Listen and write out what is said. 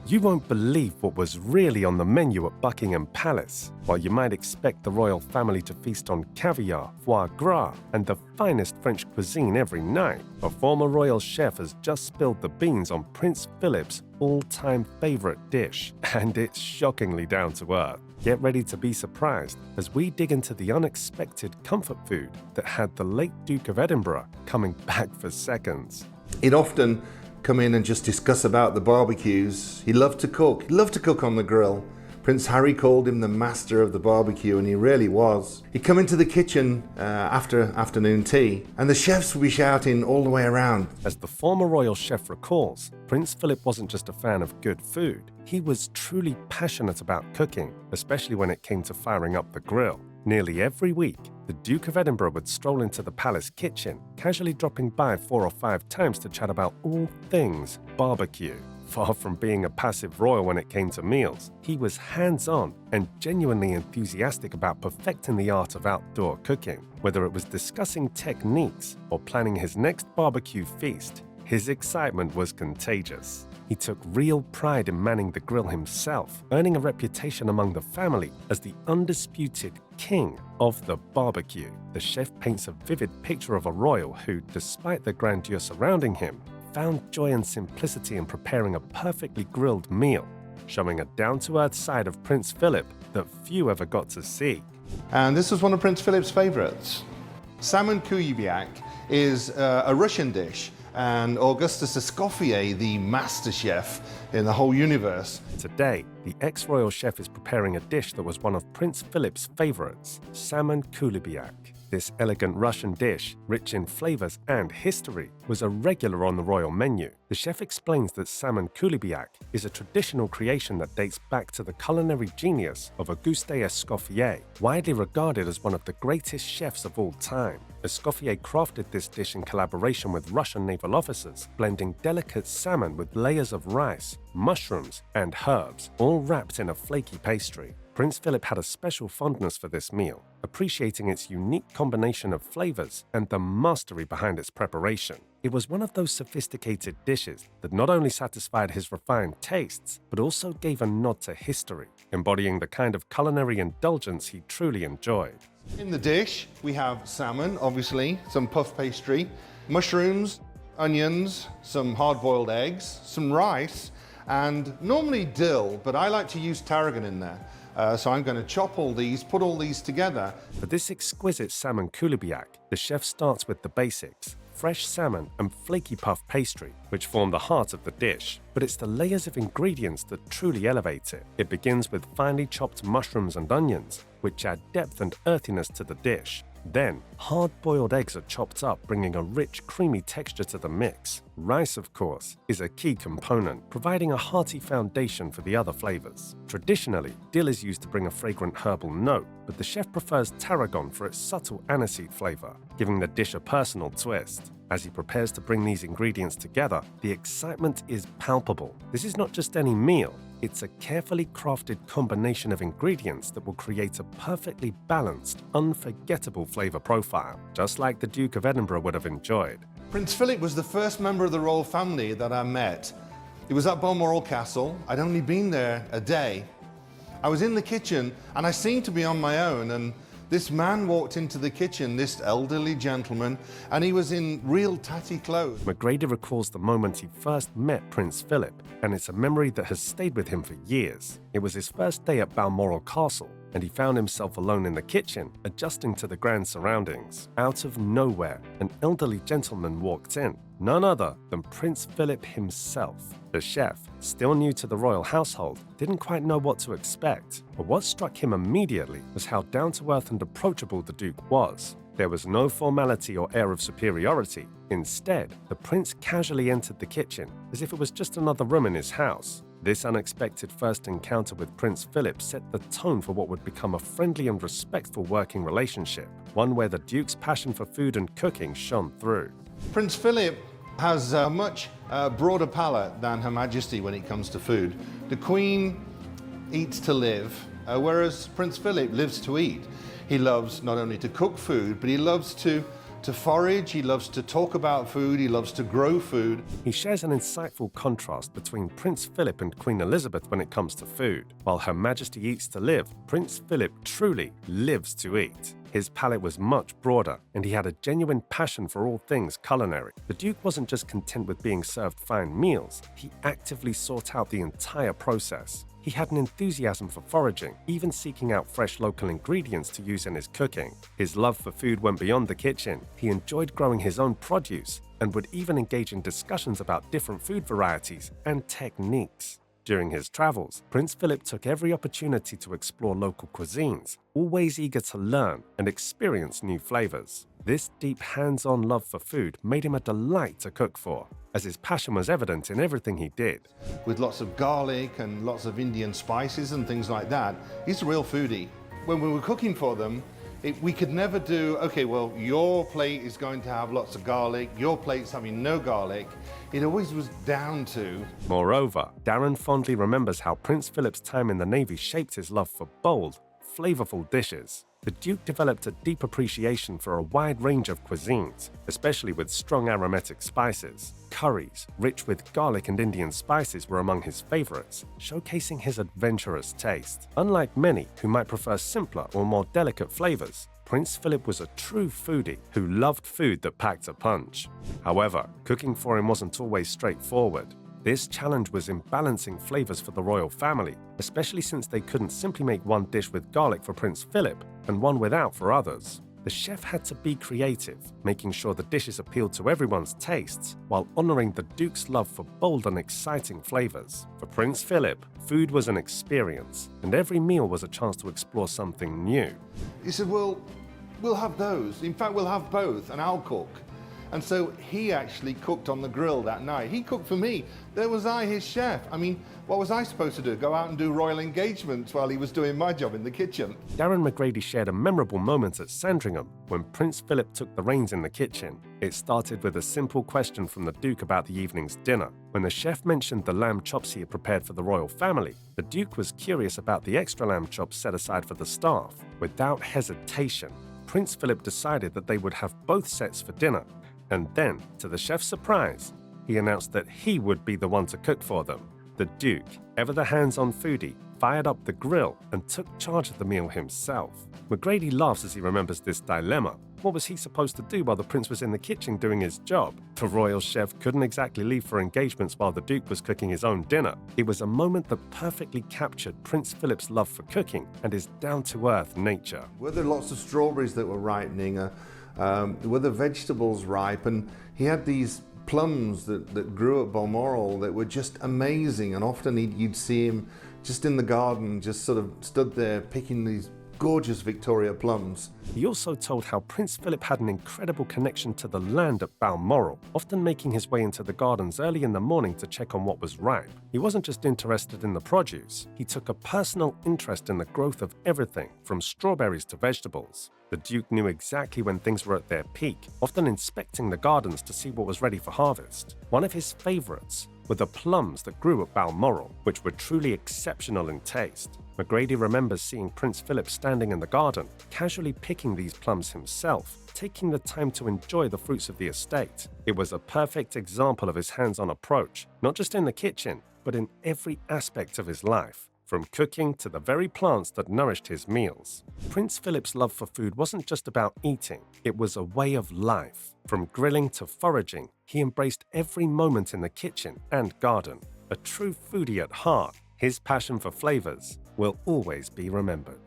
You won't believe what was really on the menu at Buckingham Palace. While you might expect the royal family to feast on caviar, foie gras, and the finest French cuisine every night, a former royal chef has just spilled the beans on Prince Philip's all-time favorite dish, and it's shockingly down to earth. Get ready to be surprised as we dig into the unexpected comfort food that had the late Duke of Edinburgh coming back for seconds. He'd often come in and just discuss about the barbecues. He loved to cook. He loved to cook on the grill. Prince Harry called him the master of the barbecue, and he really was. He'd come into the kitchen after afternoon tea, and the chefs would be shouting all the way around. As the former royal chef recalls, Prince Philip wasn't just a fan of good food. He was truly passionate about cooking, especially when it came to firing up the grill. Nearly every week, the Duke of Edinburgh would stroll into the palace kitchen, casually dropping by 4 or 5 times to chat about all things barbecue. Far from being a passive royal when it came to meals, he was hands-on and genuinely enthusiastic about perfecting the art of outdoor cooking. Whether it was discussing techniques or planning his next barbecue feast, his excitement was contagious. He took real pride in manning the grill himself, earning a reputation among the family as the undisputed king of the barbecue. The chef paints a vivid picture of a royal who, despite the grandeur surrounding him, found joy and simplicity in preparing a perfectly grilled meal, showing a down-to-earth side of Prince Philip that few ever got to see. And this was one of Prince Philip's favorites. Salmon kuibyak is a Russian dish, and Augustus Escoffier, the master chef in the whole universe. Today, the ex-royal chef is preparing a dish that was one of Prince Philip's favorites, salmon kuibyak. This elegant Russian dish, rich in flavors and history, was a regular on the royal menu. The chef explains that salmon kuibyak is a traditional creation that dates back to the culinary genius of Auguste Escoffier, widely regarded as one of the greatest chefs of all time. Escoffier crafted this dish in collaboration with Russian naval officers, blending delicate salmon with layers of rice, mushrooms, and herbs, all wrapped in a flaky pastry. Prince Philip had a special fondness for this meal, appreciating its unique combination of flavors and the mastery behind its preparation. It was one of those sophisticated dishes that not only satisfied his refined tastes, but also gave a nod to history, embodying the kind of culinary indulgence he truly enjoyed. In the dish, we have salmon, obviously, some puff pastry, mushrooms, onions, some hard-boiled eggs, some rice, and normally dill, but I like to use tarragon in there. So I'm going to chop all these, put all these together. For this exquisite salmon kuibyak, the chef starts with the basics: fresh salmon and flaky puff pastry, which form the heart of the dish. But it's the layers of ingredients that truly elevate it. It begins with finely chopped mushrooms and onions, which add depth and earthiness to the dish. Then, hard-boiled eggs are chopped up, bringing a rich, creamy texture to the mix. Rice, of course, is a key component, providing a hearty foundation for the other flavors. Traditionally, dill is used to bring a fragrant herbal note, but the chef prefers tarragon for its subtle aniseed flavor, giving the dish a personal twist. As he prepares to bring these ingredients together, the excitement is palpable. This is not just any meal. It's a carefully crafted combination of ingredients that will create a perfectly balanced, unforgettable flavor profile, just like the Duke of Edinburgh would have enjoyed. Prince Philip was the first member of the royal family that I met. It was at Balmoral Castle. I'd only been there a day. I was in the kitchen and I seemed to be on my own, and this man walked into the kitchen, this elderly gentleman, and he was in real tatty clothes. McGrady recalls the moment he first met Prince Philip, and it's a memory that has stayed with him for years. It was his first day at Balmoral Castle, and he found himself alone in the kitchen, adjusting to the grand surroundings. Out of nowhere, an elderly gentleman walked in, none other than Prince Philip himself. The chef, still new to the royal household, didn't quite know what to expect, but what struck him immediately was how down-to-earth and approachable the Duke was. There was no formality or air of superiority. Instead, the prince casually entered the kitchen as if it was just another room in his house. This unexpected first encounter with Prince Philip set the tone for what would become a friendly and respectful working relationship, one where the Duke's passion for food and cooking shone through. Prince Philip has a much broader palate than Her Majesty when it comes to food. The Queen eats to live, whereas Prince Philip lives to eat. He loves not only to cook food, but he loves to to forage, he loves to talk about food, he loves to grow food. He shares an insightful contrast between Prince Philip and Queen Elizabeth when it comes to food. While Her Majesty eats to live, Prince Philip truly lives to eat. His palate was much broader, and he had a genuine passion for all things culinary. The Duke wasn't just content with being served fine meals, he actively sought out the entire process. He had an enthusiasm for foraging, even seeking out fresh local ingredients to use in his cooking. His love for food went beyond the kitchen. He enjoyed growing his own produce and would even engage in discussions about different food varieties and techniques. During his travels, Prince Philip took every opportunity to explore local cuisines, always eager to learn and experience new flavors. This deep hands-on love for food made him a delight to cook for, as his passion was evident in everything he did. With lots of garlic and lots of Indian spices and things like that, he's a real foodie. When we were cooking for them, we could never do, okay, well, your plate is going to have lots of garlic, your plate's having no garlic. It always was down to... Moreover, Darren fondly remembers how Prince Philip's time in the Navy shaped his love for bold, flavorful dishes. The Duke developed a deep appreciation for a wide range of cuisines, especially with strong aromatic spices. Curries, rich with garlic and Indian spices, were among his favorites, showcasing his adventurous taste. Unlike many who might prefer simpler or more delicate flavors, Prince Philip was a true foodie who loved food that packed a punch. However, cooking for him wasn't always straightforward. This challenge was in balancing flavors for the royal family, especially since they couldn't simply make one dish with garlic for Prince Philip and one without for others. The chef had to be creative, making sure the dishes appealed to everyone's tastes while honoring the Duke's love for bold and exciting flavors. For Prince Philip, food was an experience, and every meal was a chance to explore something new. He said, well, we'll have those. In fact, we'll have both, and I'll cook. And so he actually cooked on the grill that night. He cooked for me. There was I, his chef. I mean, what was I supposed to do? Go out and do royal engagements while he was doing my job in the kitchen? Darren McGrady shared a memorable moment at Sandringham when Prince Philip took the reins in the kitchen. It started with a simple question from the Duke about the evening's dinner. When the chef mentioned the lamb chops he had prepared for the royal family, the Duke was curious about the extra lamb chops set aside for the staff. Without hesitation, Prince Philip decided that they would have both sets for dinner. And then, to the chef's surprise, he announced that he would be the one to cook for them. The Duke, ever the hands-on foodie, fired up the grill and took charge of the meal himself. McGrady laughs as he remembers this dilemma. What was he supposed to do while the prince was in the kitchen doing his job? The royal chef couldn't exactly leave for engagements while the Duke was cooking his own dinner. It was a moment that perfectly captured Prince Philip's love for cooking and his down-to-earth nature. Were there lots of strawberries that were ripening? Were the vegetables ripe? And he had these plums that grew at Balmoral that were just amazing, and often you'd see him just in the garden, just sort of stood there picking these gorgeous Victoria plums. He also told how Prince Philip had an incredible connection to the land at Balmoral, often making his way into the gardens early in the morning to check on what was ripe. He wasn't just interested in the produce, he took a personal interest in the growth of everything, from strawberries to vegetables. The Duke knew exactly when things were at their peak, often inspecting the gardens to see what was ready for harvest. One of his favorites were the plums that grew at Balmoral, which were truly exceptional in taste. McGrady remembers seeing Prince Philip standing in the garden, casually picking these plums himself, taking the time to enjoy the fruits of the estate. It was a perfect example of his hands-on approach, not just in the kitchen, but in every aspect of his life, from cooking to the very plants that nourished his meals. Prince Philip's love for food wasn't just about eating, it was a way of life. From grilling to foraging, he embraced every moment in the kitchen and garden. A true foodie at heart, his passion for flavors will always be remembered.